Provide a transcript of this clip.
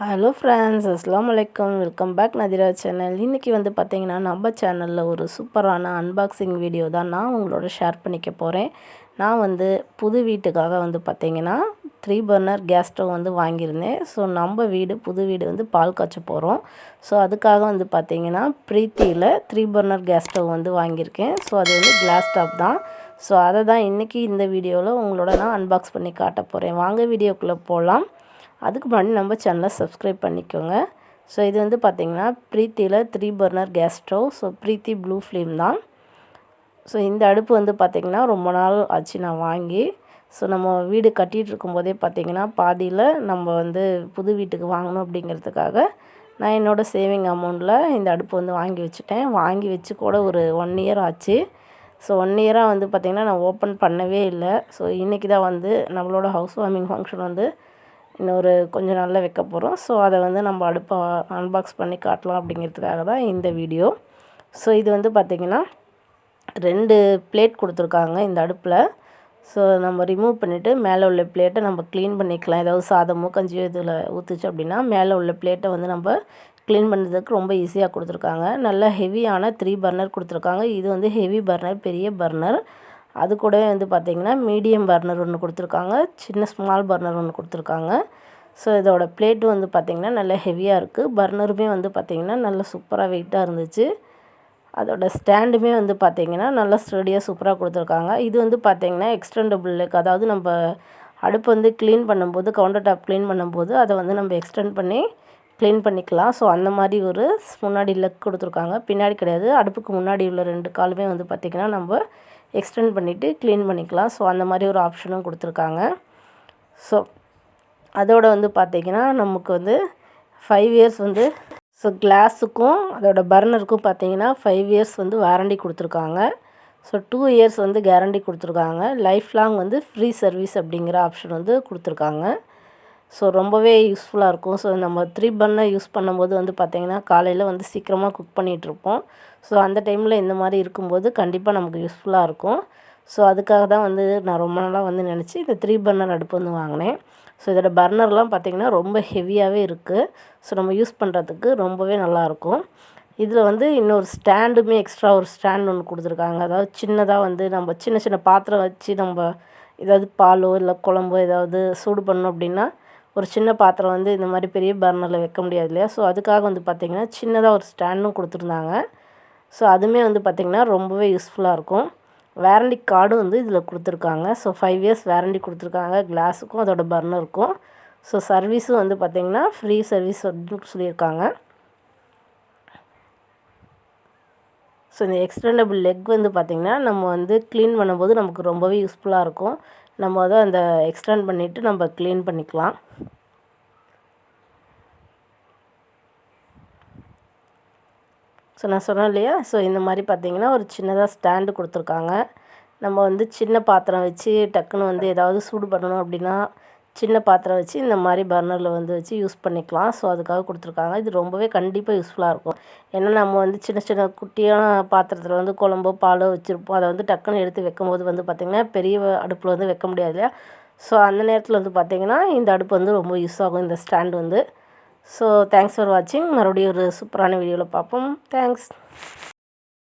Hello friends, அஸ்ஸலாமு அலைக்கும். Welcome back Nadira channel. இன்றைக்கி வந்து பார்த்திங்கன்னா நம்ம சேனலில் ஒரு சூப்பரான அன்பாக்சிங் வீடியோ தான் நான் உங்களோட ஷேர் பண்ணிக்க போகிறேன். நான் வந்து புது வீட்டுக்காக வந்து பார்த்திங்கன்னா 3 burner கேஸ் ஸ்டவ் வந்து வாங்கியிருந்தேன். ஸோ நம்ம புது வீடு வந்து பால் காய்ச்ச போகிறோம். ஸோ அதுக்காக வந்து பார்த்திங்கன்னா ப்ரீத்தியில் 3 burner கேஸ் ஸ்டவ் வந்து வாங்கியிருக்கேன். ஸோ அது வந்து கிளாஸ் டாப் தான். ஸோ அதை தான் இன்றைக்கி இந்த வீடியோவில் உங்களோட நான் அன்பாக்ஸ் பண்ணி காட்ட போகிறேன். வாங்க வீடியோக்குள்ளே போகலாம். அதுக்கு முன்னாடி நம்ம சேனலை சப்ஸ்கிரைப் பண்ணிக்கோங்க. ஸோ இது வந்து பார்த்திங்கன்னா ப்ரீத்தியில் 3 burner gas stove. So Preethi blue flame தான். ஸோ இந்த அடுப்பு வந்து பார்த்திங்கன்னா ரொம்ப நாள் ஆச்சு நான் வாங்கி. ஸோ நம்ம வீடு கட்டிகிட்டு இருக்கும்போதே பார்த்திங்கன்னா பாதியில் நம்ம வந்து புது வீட்டுக்கு வாங்கணும் அப்படிங்கிறதுக்காக நான் என்னோடய சேவிங் அமௌண்ட்டில் இந்த அடுப்பு வந்து வாங்கி வச்சுட்டேன். வாங்கி வச்சு கூட ஒரு 1 இயர் ஆச்சு. ஸோ 1 இயராக வந்து பார்த்திங்கன்னா நான் ஓப்பன் பண்ணவே இல்லை. ஸோ இன்றைக்கி தான் வந்து நம்மளோட ஹவுஸ் வார்மிங் ஃபங்க்ஷன் வந்து இன்னொரு கொஞ்சம் நாளில் வைக்க போகிறோம். ஸோ அதை வந்து நம்ம அடுப்பை அன்பாக்ஸ் பண்ணி காட்டலாம் அப்படிங்கிறதுக்காக தான் இந்த வீடியோ. ஸோ இது வந்து பார்த்திங்கன்னா 2 பிளேட் கொடுத்துருக்காங்க இந்த அடுப்பில். ஸோ நம்ம ரிமூவ் பண்ணிவிட்டு மேலே உள்ள பிளேட்டை நம்ம க்ளீன் பண்ணிக்கலாம். ஏதாவது சாதமோ கஞ்சியோ இதில் ஊற்றுச்சு அப்படின்னா மேலே உள்ள பிளேட்டை வந்து நம்ம க்ளீன் பண்ணுறதுக்கு ரொம்ப ஈஸியாக கொடுத்துருக்காங்க. நல்ல ஹெவியான 3 burner கொடுத்துருக்காங்க. இது வந்து ஹெவி பர்னர், பெரிய பர்னர். அது கூடவே வந்து பார்த்திங்கன்னா மீடியம் பர்னர் ஒன்று கொடுத்துருக்காங்க, ஸ்மால் பர்னர் ஒன்று கொடுத்துருக்காங்க. ஸோ இதோட பிளேட்டு வந்து பார்த்திங்கன்னா நல்ல ஹெவியாக இருக்குது. பர்னருமே வந்து பார்த்திங்கன்னா நல்ல சூப்பராக வெயிட்டாக இருந்துச்சு. அதோட ஸ்டாண்டுமே வந்து பார்த்திங்கன்னா நல்லா ஸ்டடியாக சூப்பராக கொடுத்துருக்காங்க. இது வந்து பார்த்திங்கன்னா எக்ஸ்டெண்டபிள் லெக், அதாவது நம்ம அடுப்பு வந்து க்ளீன் பண்ணும்போது, கவுண்டர் டாப் க்ளீன் பண்ணும்போது அதை வந்து நம்ம எக்ஸ்டெண்ட் பண்ணி க்ளீன் பண்ணிக்கலாம். ஸோ அந்த மாதிரி ஒரு முன்னாடி லெக் கொடுத்துருக்காங்க. பின்னாடி கிடையாது, அடுப்புக்கு முன்னாடி உள்ள 2 காலுமே வந்து பார்த்திங்கன்னா நம்ம எக்ஸ்டெண்ட் பண்ணிவிட்டு க்ளீன் பண்ணிக்கலாம். ஸோ அந்த மாதிரி ஒரு ஆப்ஷனும் கொடுத்துருக்காங்க. ஸோ அதோடு வந்து பார்த்திங்கன்னா நமக்கு வந்து 5 இயர்ஸ் வந்து கிளாஸுக்கும் அதோட பர்னருக்கும் பார்த்திங்கன்னா 5 இயர்ஸ் வந்து வாரண்டி கொடுத்துருக்காங்க. ஸோ 2 இயர்ஸ் வந்து கேரண்டி கொடுத்துருக்காங்க. லைஃப் லாங் வந்து ஃப்ரீ சர்வீஸ் அப்படிங்கிற ஆப்ஷன் வந்து கொடுத்துருக்காங்க. ஸோ ரொம்பவே யூஸ்ஃபுல்லாக இருக்கும். ஸோ நம்ம 3 burner யூஸ் பண்ணும்போது வந்து பார்த்திங்கன்னா காலையில் வந்து சீக்கிரமாக குக் பண்ணிகிட்ருப்போம். ஸோ அந்த டைமில் இந்த மாதிரி இருக்கும்போது கண்டிப்பாக நமக்கு யூஸ்ஃபுல்லாக இருக்கும். ஸோ அதுக்காக தான் வந்து நான் ரொம்ப நாளாக வந்து நினச்சி இந்த 3 burner அடுப்பு வந்து வாங்கினேன். ஸோ இதோட பர்னர்லாம் பார்த்திங்கன்னா ரொம்ப ஹெவியாகவே இருக்குது. ஸோ நம்ம யூஸ் பண்ணுறதுக்கு ரொம்பவே நல்லாயிருக்கும். இதில் வந்து இன்னொரு ஸ்டாண்டுமே எக்ஸ்ட்ரா ஒரு ஸ்டாண்ட் ஒன்று கொடுத்துருக்காங்க. அதாவது சின்னதாக வந்து நம்ம சின்ன சின்ன பாத்திரம் வச்சு நம்ம ஏதாவது பாலோ இல்லை குழம்போ ஏதாவது சூடு பண்ணோம் அப்படின்னா ஒரு சின்ன பாத்திரம் வந்து இந்த மாதிரி பெரிய பர்னரில் வைக்க முடியாது இல்லையா. ஸோ அதுக்காக வந்து பார்த்திங்கன்னா சின்னதாக ஒரு ஸ்டாண்டும் கொடுத்துருந்தாங்க. ஸோ அதுவுமே வந்து பார்த்திங்கன்னா ரொம்பவே யூஸ்ஃபுல்லாக இருக்கும். வாரண்டி கார்டும் வந்து இதில் கொடுத்துருக்காங்க. ஸோ 5 இயர்ஸ் வாரண்டி கொடுத்துருக்காங்க கிளாஸுக்கும் அதோட பர்னருக்கும். ஸோ சர்வீஸும் வந்து பார்த்திங்கன்னா ஃப்ரீ சர்வீஸ் அப்படின்னு சொல்லியிருக்காங்க. ஸோ இந்த எக்ஸ்டெண்டபிள் லெக் வந்து பார்த்திங்கன்னா நம்ம வந்து க்ளீன் பண்ணும்போது நமக்கு ரொம்பவே யூஸ்ஃபுல்லாக இருக்கும். நம்ம அதை அந்த எக்ஸ்டெண்ட் பண்ணிவிட்டு நம்ம க்ளீன் பண்ணிக்கலாம். ஸோ நான் சொன்னேன் இல்லையா, ஸோ இந்த மாதிரி பார்த்திங்கன்னா ஒரு சின்னதாக ஸ்டாண்டு கொடுத்துருக்காங்க. நம்ம வந்து சின்ன பாத்திரம் வச்சு டக்குன்னு வந்து ஏதாவது சூடு பண்ணணும் அப்படின்னா சின்ன பாத்திரம் வச்சு இந்த மாதிரி பர்னரில் வந்து வச்சு யூஸ் பண்ணிக்கலாம். ஸோ அதுக்காக கொடுத்துருக்காங்க. இது ரொம்பவே கண்டிப்பாக யூஸ்ஃபுல்லாக இருக்கும். ஏன்னா நம்ம வந்து சின்ன சின்ன குட்டியான பாத்திரத்தில் வந்து குழம்போ பாலோ வச்சுருப்போம். அதை வந்து டக்குன்னு எடுத்து வைக்கும்போது வந்து பார்த்திங்கன்னா பெரிய அடுப்பில் வந்து வைக்க முடியாது இல்லையா. ஸோ அந்த நேரத்தில் வந்து பார்த்திங்கன்னா இந்த அடுப்பு வந்து ரொம்ப யூஸ் ஆகும், இந்த ஸ்டாண்ட் வந்து. ஸோ தேங்க்ஸ் ஃபார் வாட்சிங். மறுபடியும் ஒரு சூப்பரான வீடியோவில் பார்ப்போம். தேங்க்ஸ்.